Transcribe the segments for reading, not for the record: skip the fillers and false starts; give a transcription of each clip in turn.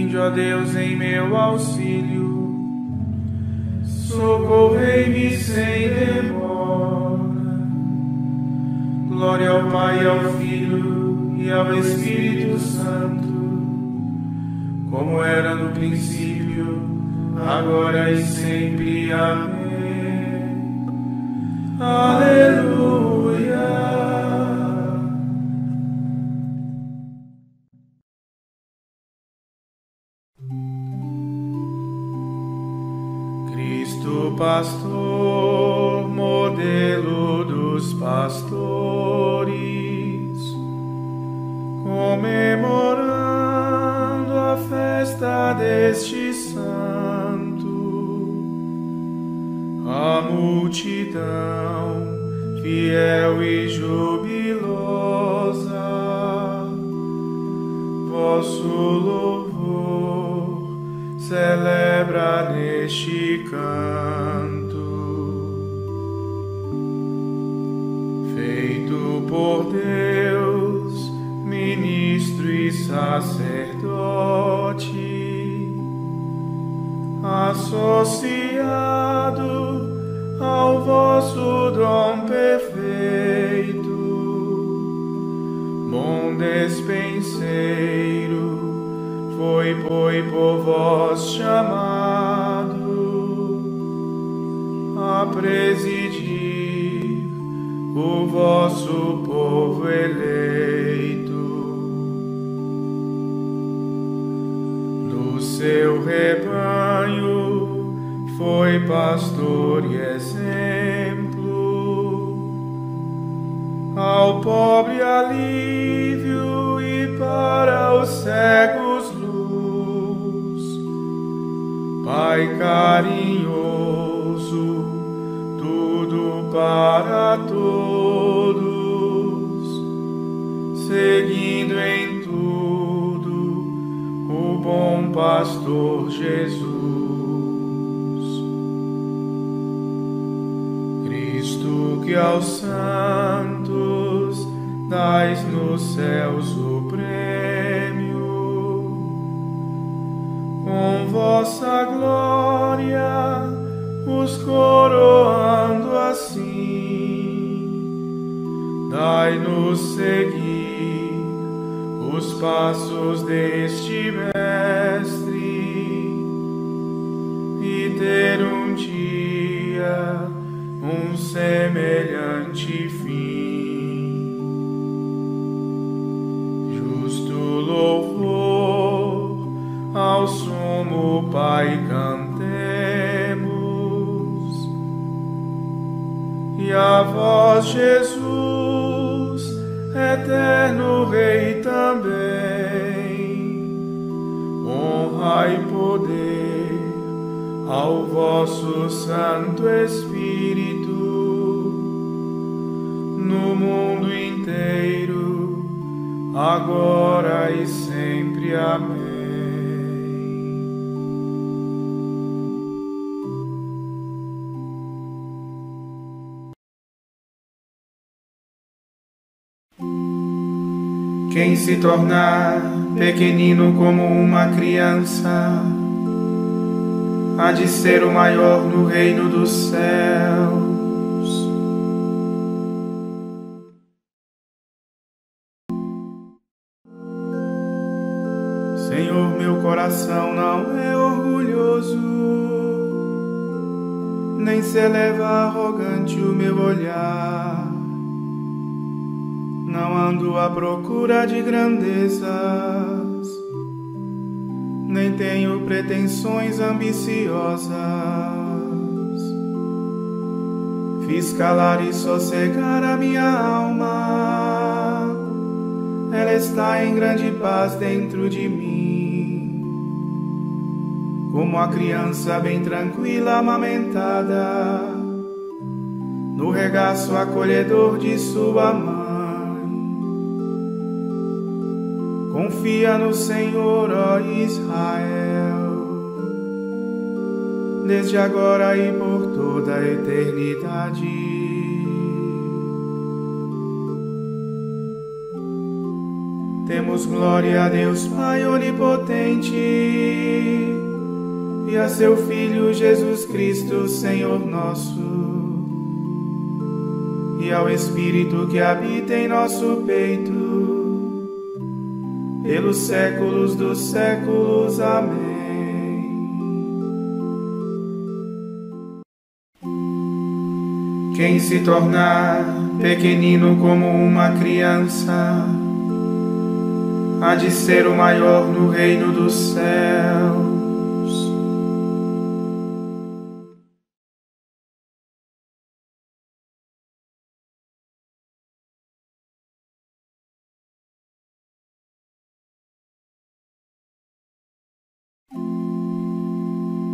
Vinde, ó Deus, em meu auxílio, socorrei-me sem demora. Glória ao Pai, ao Filho e ao Espírito Santo, como era no princípio, agora e sempre. Amém. Aleluia. Cristo pastor, modelo dos pastores, comemorando a festa deste santo, a multidão fiel e jubilosa, vosso louvor celebra neste canto. Feito por Deus, ministro e sacerdote, associado ao vosso dom perfeito, bom despenseiro, foi por vós chamado a presidir o vosso povo eleito. Do seu rebanho foi pastor e exemplo, ao pobre alívio e para os cegos luz. Pai carinhoso, tudo para todos, seguindo em tudo o bom pastor Jesus. Cristo que aos santos dais no céu o prêmio, com vossa glória os coroando assim, dai-nos seguir os passos deste mestre e ter um dia um semelhante fim. Justo louvor ao sumo Pai cantemos, e a vós, Jesus, eterno Rei também, honra e poder ao vosso Santo Espírito, no mundo inteiro, agora e sempre. Amém. Quem se tornar pequenino como uma criança, há de ser o maior no reino dos céus. Senhor, meu coração não é orgulhoso, nem se eleva arrogante o meu olhar. Não ando à procura de grandezas, nem tenho pretensões ambiciosas. Fiz calar e sossegar a minha alma, ela está em grande paz dentro de mim, como a criança bem tranquila amamentada, no regaço acolhedor de sua mãe. Confia no Senhor, ó Israel, desde agora e por toda a eternidade. Temos Demos glória a Deus Pai onipotente e a seu Filho Jesus Cristo, Senhor nosso, e ao Espírito que habita em nosso peito, pelos séculos dos séculos. Amém. Quem se tornar pequenino como uma criança, há de ser o maior no reino dos céus.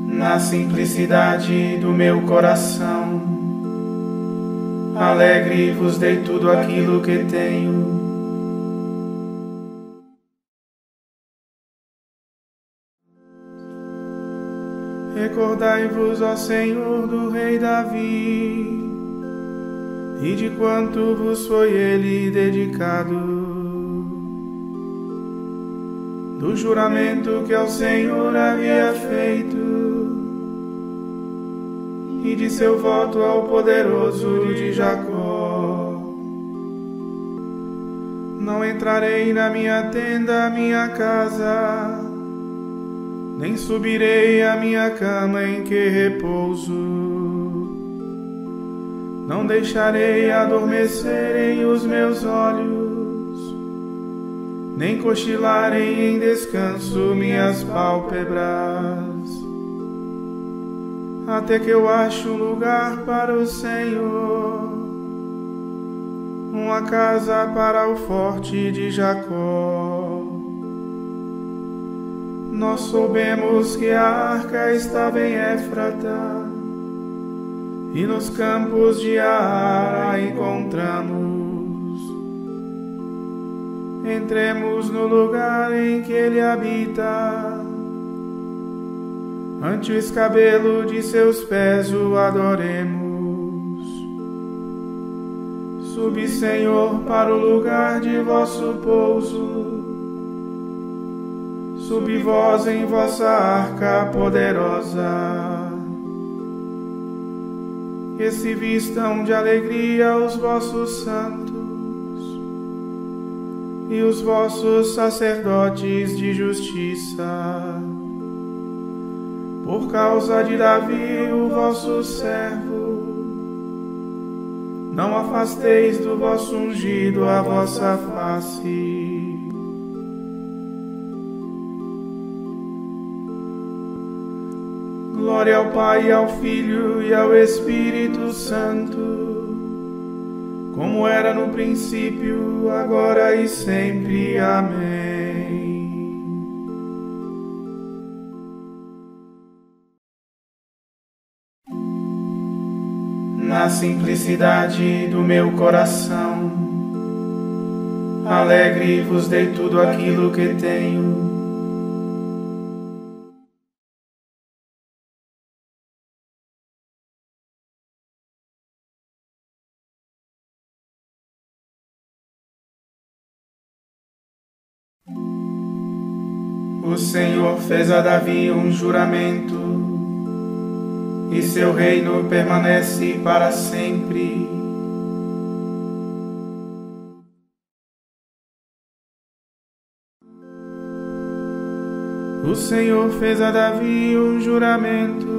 Na simplicidade do meu coração, alegre vos dei tudo aquilo que tenho. Recordai-vos, ó Senhor, do rei Davi, e de quanto vos foi ele dedicado, do juramento que ao Senhor havia feito, e de seu voto ao poderoso de Jacó. Não entrarei na minha tenda, minha casa, nem subirei à minha cama em que repouso. Não deixarei adormecerem os meus olhos, nem cochilarem em descanso minhas pálpebras, até que eu ache um lugar para o Senhor, uma casa para o forte de Jacó. Nós soubemos que a arca estava em Éfrata, e nos campos de Ar a encontramos. Entremos no lugar em que ele habita, ante o escabelo de seus pés o adoremos. Subi, Senhor, para o lugar de vosso pouso. Subi vós em vossa arca poderosa. Que se vistam de alegria os vossos santos e os vossos sacerdotes de justiça. Por causa de Davi, o vosso servo, não afasteis do vosso ungido a vossa face. Glória ao Pai, ao Filho e ao Espírito Santo, como era no princípio, agora e sempre. Amém. Na simplicidade do meu coração, alegre vos dei tudo aquilo que tenho. O Senhor fez a Davi um juramento, e seu reino permanece para sempre. O Senhor fez a Davi um juramento,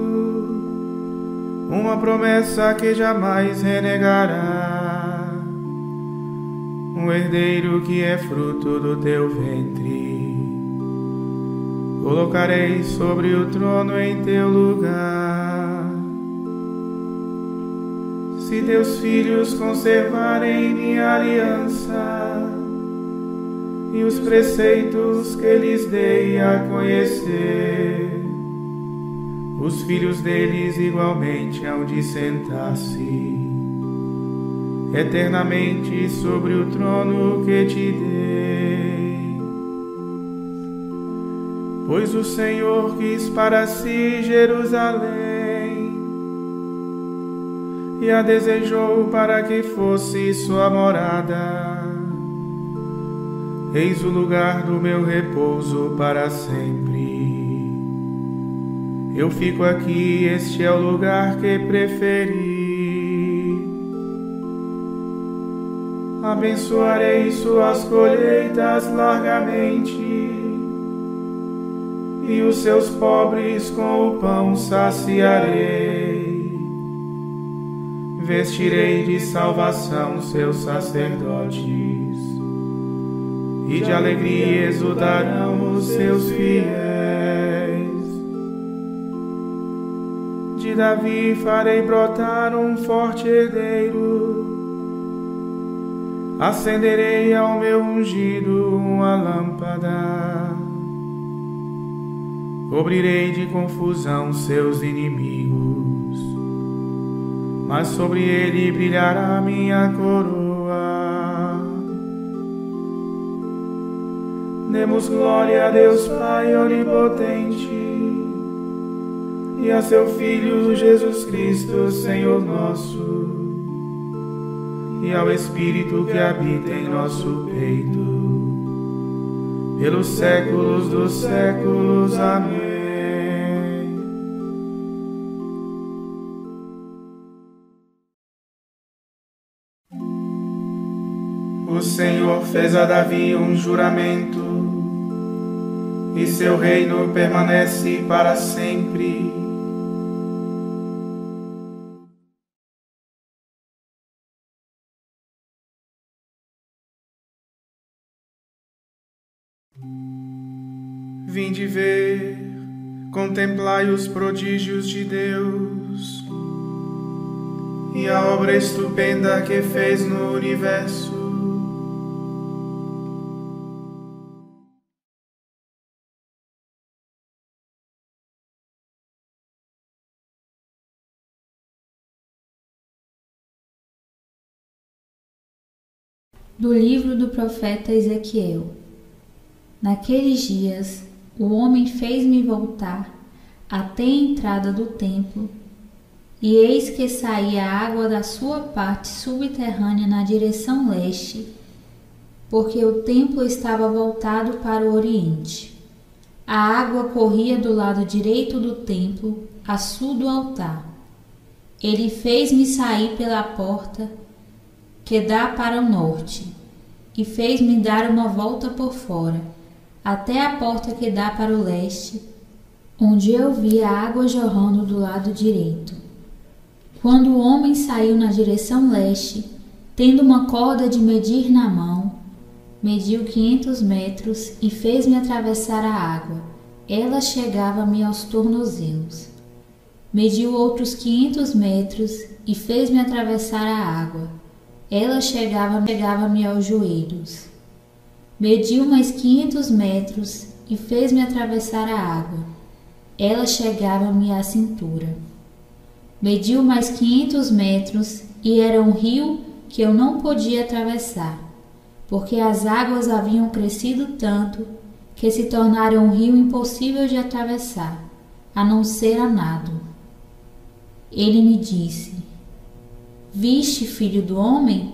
uma promessa que jamais renegará, um herdeiro que é fruto do teu ventre. Colocarei sobre o trono em teu lugar. Se teus filhos conservarem minha aliança e os preceitos que lhes dei a conhecer, os filhos deles igualmente hão de sentar-se eternamente sobre o trono que te dei. Pois o Senhor quis para si Jerusalém e a desejou para que fosse sua morada. eis o lugar do meu repouso para sempre. Eu fico aqui, este é o lugar que preferi. Abençoarei suas colheitas largamente, e os seus pobres com o pão saciarei. Vestirei de salvação seus sacerdotes, e de alegria exultarão os seus fiéis. De Davi farei brotar um forte herdeiro, acenderei ao meu ungido uma lâmpada, cobrirei de confusão seus inimigos, mas sobre ele brilhará minha coroa. Demos glória a Deus Pai onipotente, e a seu Filho Jesus Cristo, Senhor nosso, e ao Espírito que habita em nosso peito, pelos séculos dos séculos. Amém. O Senhor fez a Davi um juramento, e seu reino permanece para sempre. Vinde ver, contemplai os prodígios de Deus e a obra estupenda que fez no universo. Do livro do profeta Ezequiel. Naqueles dias, o homem fez-me voltar até a entrada do templo, e eis que saía água da sua parte subterrânea na direção leste, porque o templo estava voltado para o oriente. A água corria do lado direito do templo, a sul do altar. Ele fez-me sair pela porta que dá para o norte, e fez-me dar uma volta por fora, até a porta que dá para o leste, onde eu vi a água jorrando do lado direito. Quando o homem saiu na direção leste, tendo uma corda de medir na mão, mediu 500 metros e fez-me atravessar a água. Ela chegava-me aos tornozelos. Mediu outros 500 metros e fez-me atravessar a água. Ela chegava-me aos joelhos. Mediu mais 500 metros e fez-me atravessar a água. Ela chegava-me à cintura. Mediu mais 500 metros e era um rio que eu não podia atravessar, porque as águas haviam crescido tanto que se tornaram um rio impossível de atravessar, a não ser a nado. Ele me disse: Viste, filho do homem?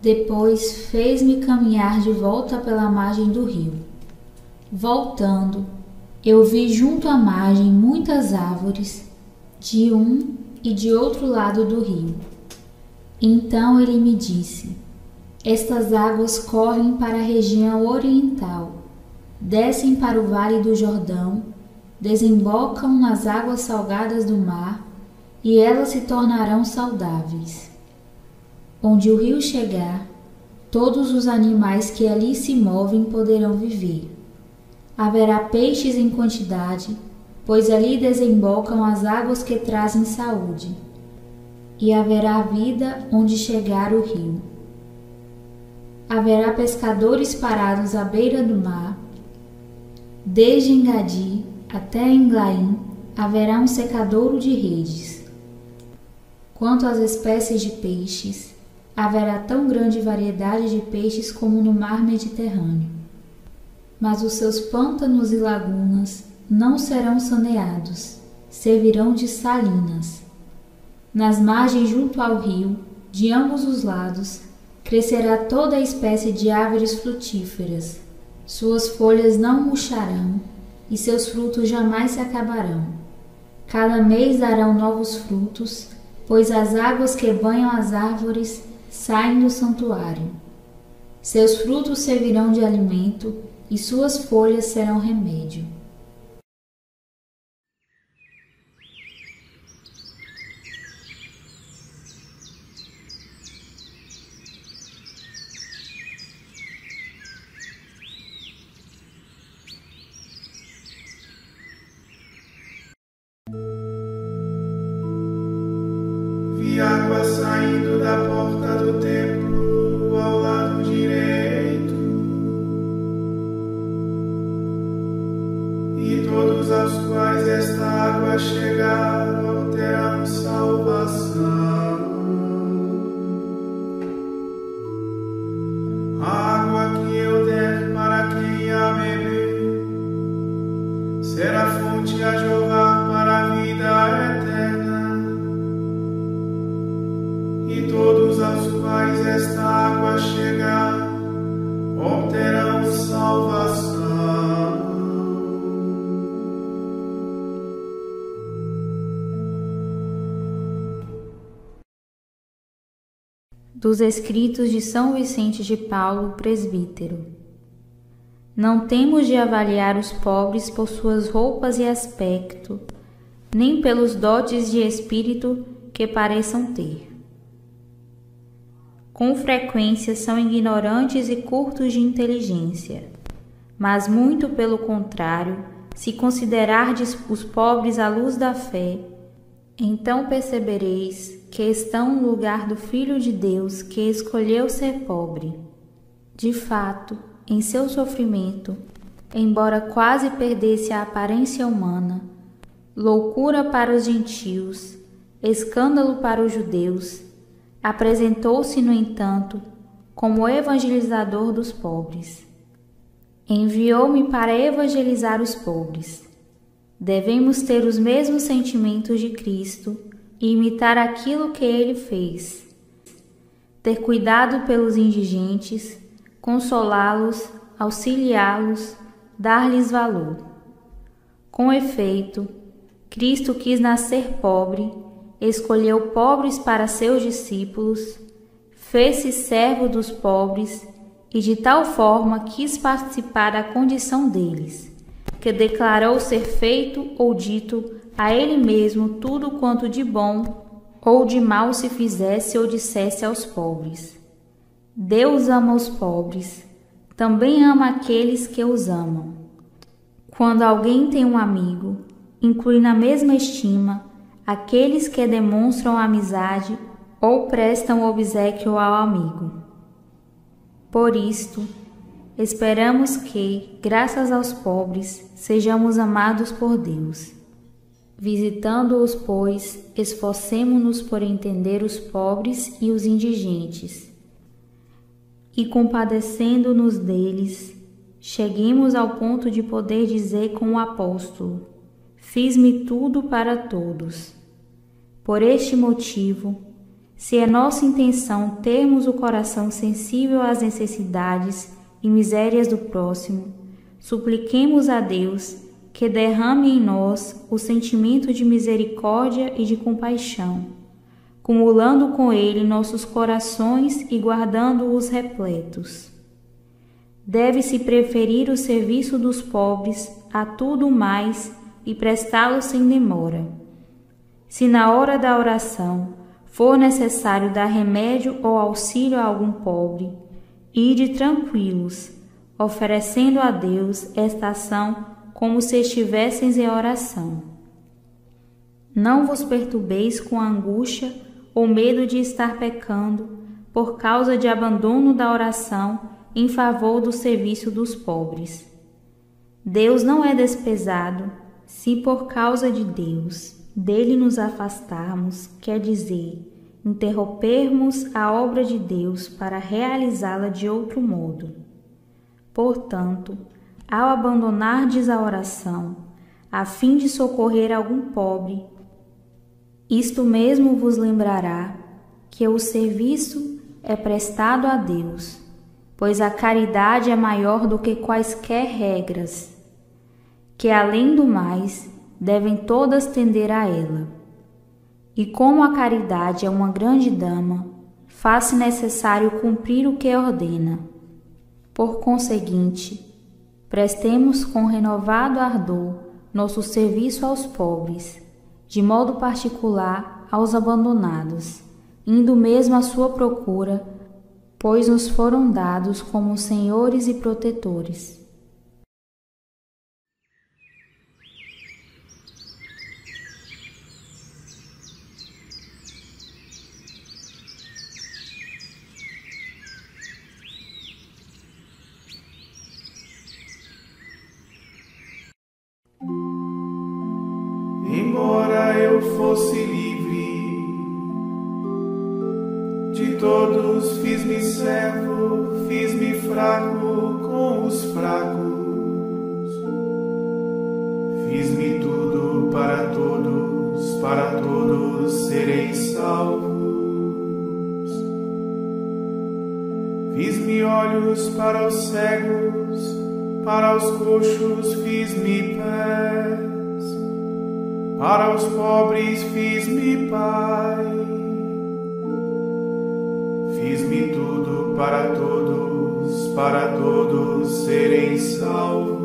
Depois fez-me caminhar de volta pela margem do rio. Voltando, eu vi junto à margem muitas árvores, de um e de outro lado do rio. Então ele me disse: Estas águas correm para a região oriental, descem para o vale do Jordão, desembocam nas águas salgadas do mar, e elas se tornarão saudáveis. Onde o rio chegar, todos os animais que ali se movem poderão viver. Haverá peixes em quantidade, pois ali desembocam as águas que trazem saúde, e haverá vida onde chegar o rio. Haverá pescadores parados à beira do mar, desde Engadi até Englaim haverá um secadouro de redes. Quanto às espécies de peixes, haverá tão grande variedade de peixes como no mar Mediterrâneo. Mas os seus pântanos e lagunas não serão saneados, servirão de salinas. Nas margens junto ao rio, de ambos os lados, Crescerá toda a espécie de árvores frutíferas. Suas folhas não murcharão e seus frutos jamais se acabarão. Cada mês darão novos frutos, pois as águas que banham as árvores saem do santuário. Seus frutos servirão de alimento e suas folhas serão remédio. Vi água saindo da porta do templo ao lado direito, e todos aos quais esta água chegar obterão salvação. A água que eu der para quem a beber será fonte a jorrar para a vida eterna. E todos aos quais esta água chegar obterão salvação. Dos Escritos de São Vicente de Paulo, presbítero. Não temos de avaliar os pobres por suas roupas e aspecto, nem pelos dotes de espírito que pareçam ter. Com frequência são ignorantes e curtos de inteligência, mas muito pelo contrário, se considerardes os pobres à luz da fé, então percebereis que estão no lugar do Filho de Deus que escolheu ser pobre. De fato, em seu sofrimento, embora quase perdesse a aparência humana, loucura para os gentios, escândalo para os judeus, apresentou-se, no entanto, como evangelizador dos pobres. Enviou-me para evangelizar os pobres. Devemos ter os mesmos sentimentos de Cristo e imitar aquilo que ele fez. Ter cuidado pelos indigentes, consolá-los, auxiliá-los, dar-lhes valor. Com efeito, Cristo quis nascer pobre, escolheu pobres para seus discípulos, fez-se servo dos pobres e de tal forma quis participar da condição deles, que declarou ser feito ou dito a ele mesmo tudo quanto de bom ou de mal se fizesse ou dissesse aos pobres. Deus ama os pobres, também ama aqueles que os amam. Quando alguém tem um amigo, inclui na mesma estima aqueles que demonstram amizade ou prestam obséquio ao amigo. Por isto, esperamos que, graças aos pobres, sejamos amados por Deus. Visitando-os, pois, esforcemo-nos por entender os pobres e os indigentes, e compadecendo-nos deles, cheguemos ao ponto de poder dizer com o apóstolo: fiz-me tudo para todos. Por este motivo, se é nossa intenção termos o coração sensível às necessidades e misérias do próximo, supliquemos a Deus que derrame em nós o sentimento de misericórdia e de compaixão, cumulando com ele nossos corações e guardando-os repletos. Deve-se preferir o serviço dos pobres a tudo mais e prestá-lo sem demora. Se na hora da oração for necessário dar remédio ou auxílio a algum pobre, ide tranquilos, oferecendo a Deus esta ação como se estivesseis em oração. Não vos perturbeis com angústia ou medo de estar pecando por causa de abandono da oração em favor do serviço dos pobres. Deus não é desprezado se por causa de Deus dele nos afastarmos, quer dizer, interrompermos a obra de Deus para realizá-la de outro modo. Portanto, ao abandonardes a oração, a fim de socorrer algum pobre, isto mesmo vos lembrará que o serviço é prestado a Deus, pois a caridade é maior do que quaisquer regras, que além do mais devem todas tender a ela. E como a caridade é uma grande dama, faz-se necessário cumprir o que ordena. Por conseguinte, prestemos com renovado ardor nosso serviço aos pobres, de modo particular aos abandonados, indo mesmo à sua procura, pois nos foram dados como senhores e protetores. Embora eu fosse livre, de todos fiz-me servo, fiz-me fraco com os fracos. Fiz-me tudo para todos serem salvos. Fiz-me olhos para os cegos, para os coxos fiz-me pés. Para os pobres fiz-me Pai, fiz-me tudo para todos serem salvos.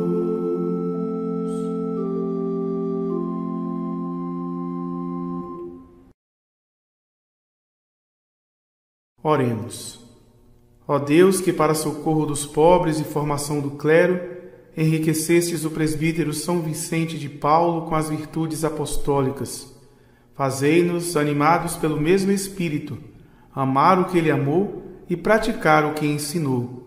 Oremos. Ó Deus, que para socorro dos pobres e formação do clero, enriquecestes o presbítero São Vicente de Paulo com as virtudes apostólicas. Fazei-nos, animados pelo mesmo Espírito, amar o que ele amou e praticar o que ensinou.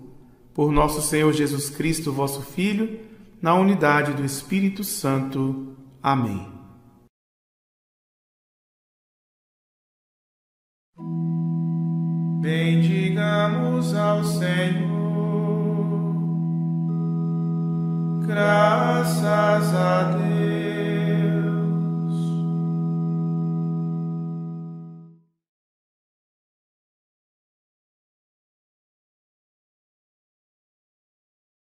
Por nosso Senhor Jesus Cristo, vosso Filho, na unidade do Espírito Santo. Amém. Bendigamos ao Senhor. Graças a Deus.